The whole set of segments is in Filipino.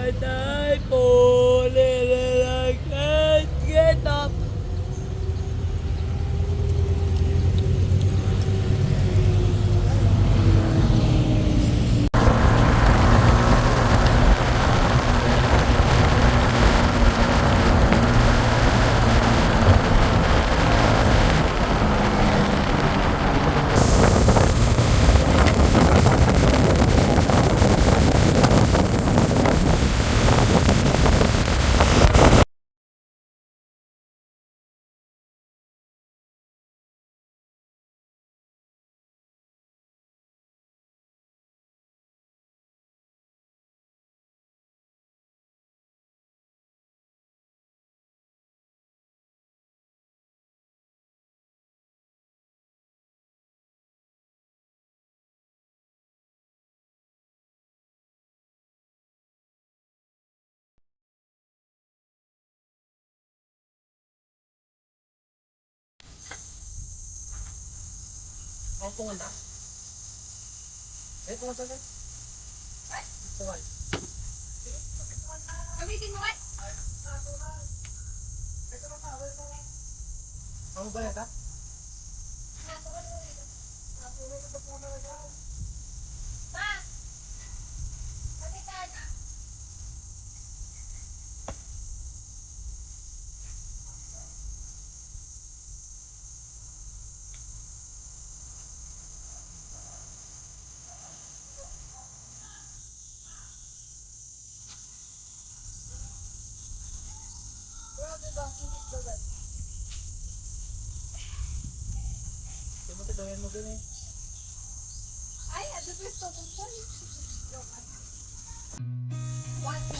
Patay po nilalagay. Get up! Ang pungan na. Pungan sa akin. Pungan. Gamitin mo eh. Ang ba yan ka?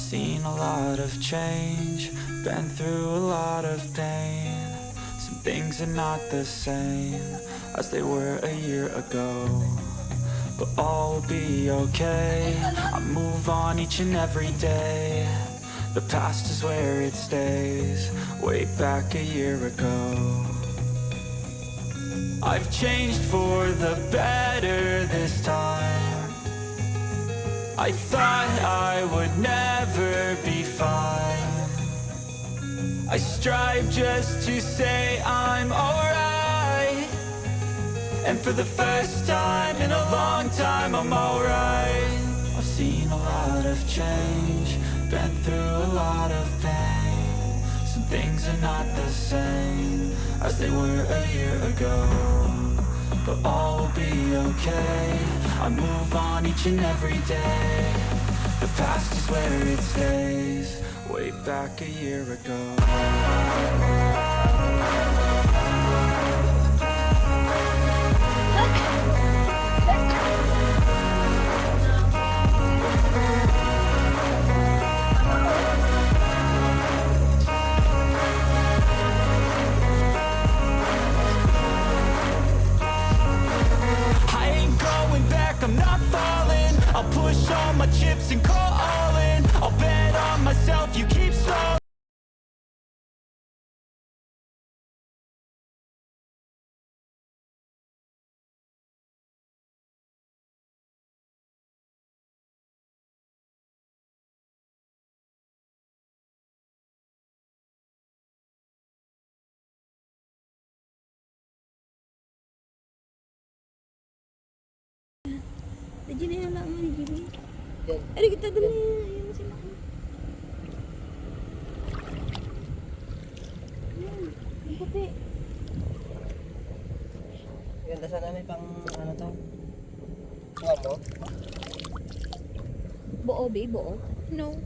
Seen a lot of change, been through a lot of pain. Some things are not the same as they were a year ago, but all will be okay. I move on each and every day. The past is where it stays, way back a year ago. I've changed for the better this time. I thought I would never be fine. I strive just to say I'm alright, and for the first time in a long time I'm alright. I've seen a lot of change, been through a lot of pain. Some things are not the same as they were a year ago, but all will be okay. I move on each and every day. The past is where it stays, way back a year ago. I'm not falling. I'll push all my chips and call all in. I'll bet on myself, you keep stalling. Jadi na yung lang mo diri. Ari kita dali yung sila. Yung puti. Ganda sana may pang ano to? Suwa mo? Buo be, buo. No.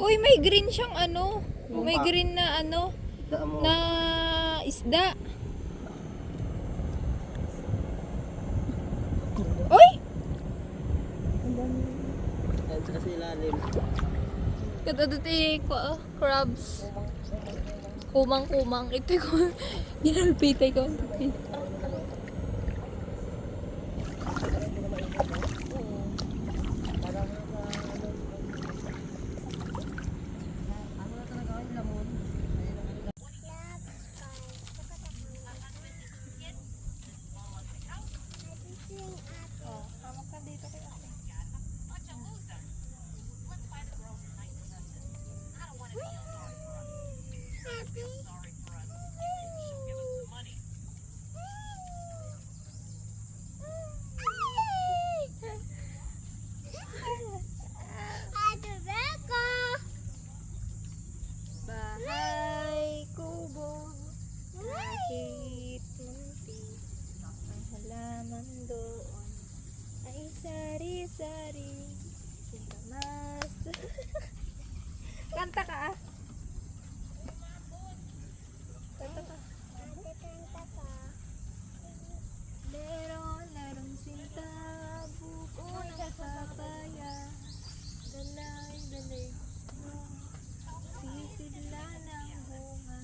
Uy, may green siyang ano. May green na ano. Daan mo. Na isda. Uy! Ayan sila sa ilalim. Katadati ko, crabs. Kumang-kumang. Ito ko. Ginalpitay ko. sari-sari. Mas. Kanta ka ah. Kanta ka. Lerong sinta, buko ng papaya. Dalay, sisidla ng bunga.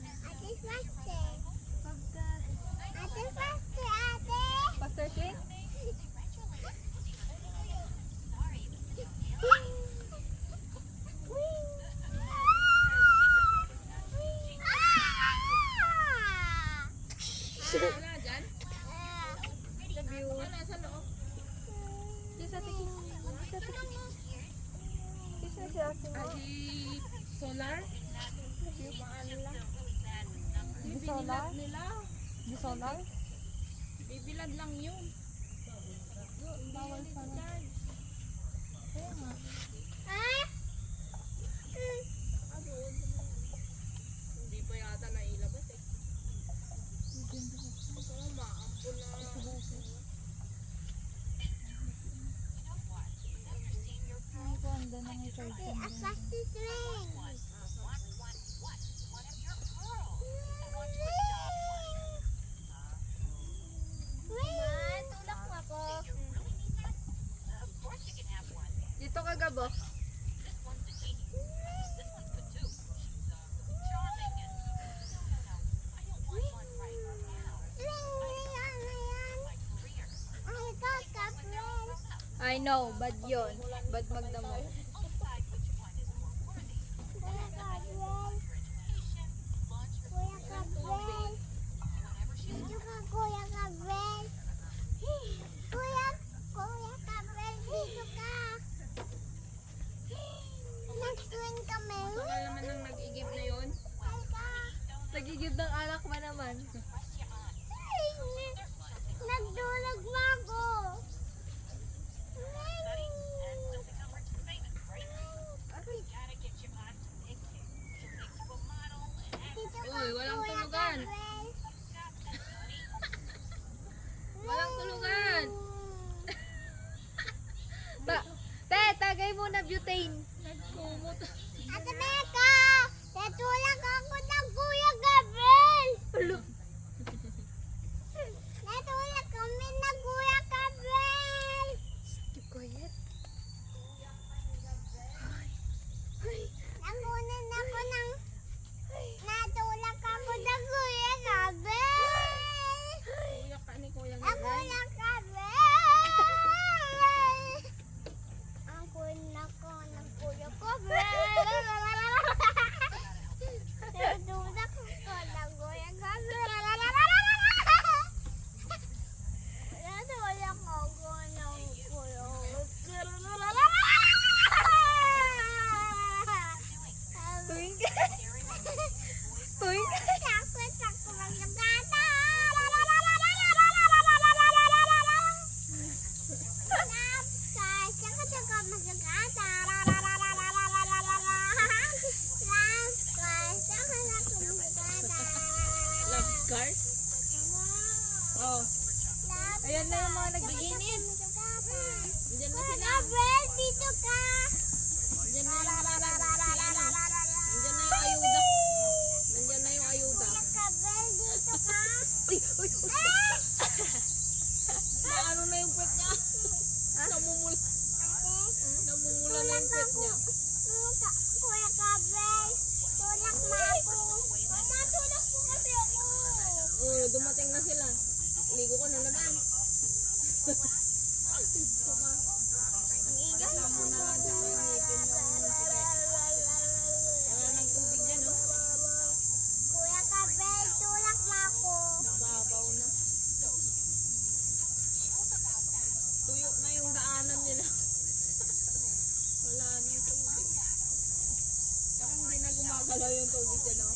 Pagka... Pastor Swing? Love you. Kiss ate, kiss. Kiss ate, kiss. Kiss na si ate mo. Solar? Di solar? Di solar? Bibilad lang yun. Bawal pa na. Kaya nga. Hindi pa yata nailabas eh. Oo, maampun na. Ay, ganda ng charging. Dito ka gabo. I know, bad yun. Bad magdamo. Bakal naman nang nag-igib na yun. Nagigib ng alak ba naman? Nagdulag mo ako. Uy, walang tulugan. Walang tulugan. Tagay mo na butane. Nagkumot. Ate Becca, natulak ako ng Kuya Gabriel. Natulak kami ng Kuya Gabriel. Keep quiet. Nakunan ako ng... Natulak ako ng Kuya Gabriel. Kuya ka ni Kuya Ang Gabriel. Kuya Gabriel. Ang kunan ko ng Kuya Gabriel. Natulak ako ng Kuya Gabriel. Natulak ako ng Kuya Tuwing ka. Tuwing ka. Takot ako magsagata. Saka magsagata. Saka magsagata. Love car? Oh, Ayan na yung mga nag-iinit. andyan na sila. Gabriel, dito ka. Andyan na yung Andyan na yung ayuda. Andyan na yung ayuda. Gabriel, dito ka. Uy, uy, uy. Naano na yung puwet niya. Namumula. Namumula na yung puwet niya. Kuya Gabriel, tulak mo ako. Matulak mo kasi ako. Oh, dumating na sila. Ligo ko na naman. Ang ingay. Kasama na lang dyan yung ngipin ng puwet. Wala ng tubig dyan, oh. Kuya Gabriel, tulak mo ako. Babaw na. Tuyo na yung daanan nila. Wala na yung tubig. Saka hindi na gumagalaw yung tubig dyan, oh.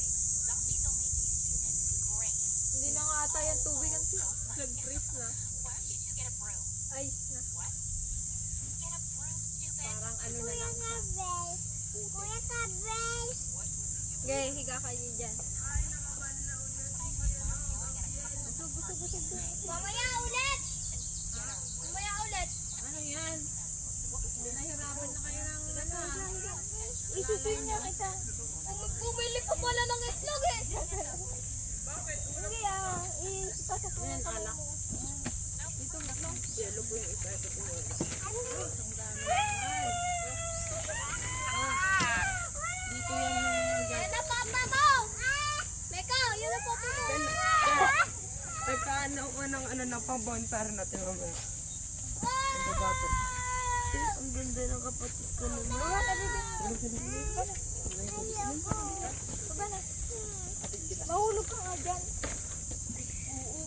Hindi na nga ata yung tubig. Nag-freeze na. Ice na. Parang ano na Kuya lang siya. Gabriel. Kuya Gabriel. Okay, higa kayo dyan. Mamaya ulit. Mamaya ulit. Ano yan? Isusuin niya kita. Bumili ka pala ng itlog eh. Hindi ipasok mo yung kamay mo. Yan na papa mo. Meko, yun na papa mo. Nagkaano ko ng ano na pang bonfire natin mamaya. Ang babato. Ang ganda ng kapatid ko naman. Mahulog ka nga dyan.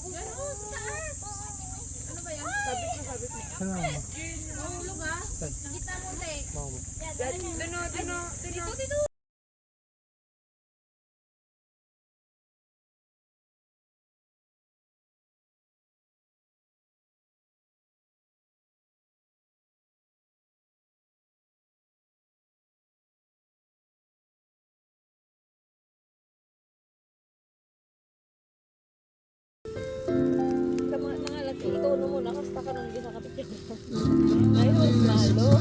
Gano'n, saan? Ano ba yan? Ano? Mahulog ha? Kita mo, te. Mama. Dito, dito. Mga lati, ikaw na muna, kasta ka nang ginakapit yun. Ayun, lalo.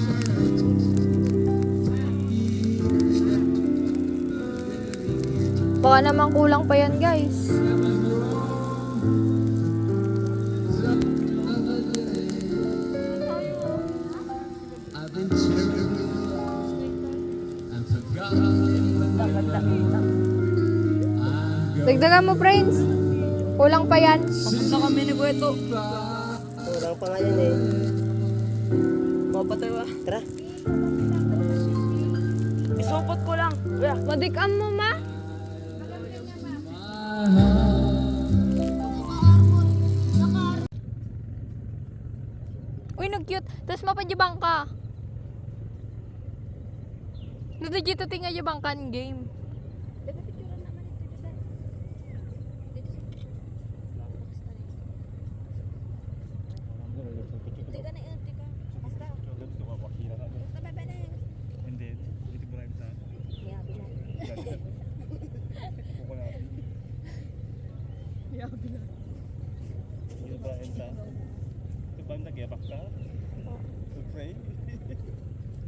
Baka naman kulang pa yan, guys. Dagdagan mo, friends. Kulang pa yan. Papunta kami ni Gueto. Kulang pa nga yan eh. Mapatay ba? Tara. Isupot ko lang. Kuya. Madikam mo, ma. Uy, nag-cute. Tapos mapadjabang ka. Nadajito tinga jabang kan game.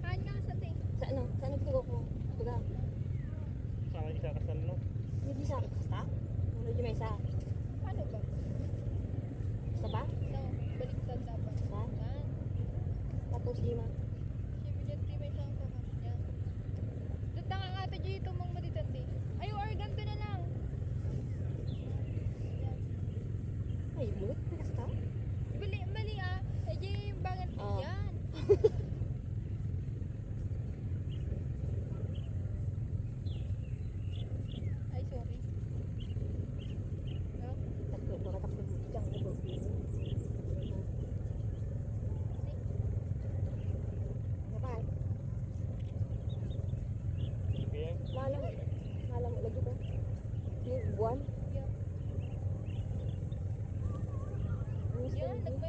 Kain ka sa te. Sa ano? Sa ano ko ko? Tuga. Hindi sa kasta? Ano di may sa? Ano ba? Sa ba? No, baliktad dapat. Sa? Yan. Tapos lima. Sibigyan may siyang kamay. Yan. Dito nga nga tayo dito mong matitandi. Ay, organ ko na lang. Yan. Ay, mulot. May kasta? Mali ah. Ay, yung bangan. Oh. Yan. Ay, sorry. No? Takbo. Makatakbo. Diyan ko. Kapal. Malam. Malam lagi ba? Yung buwan? Yeah. Ang gusto Yan, mo?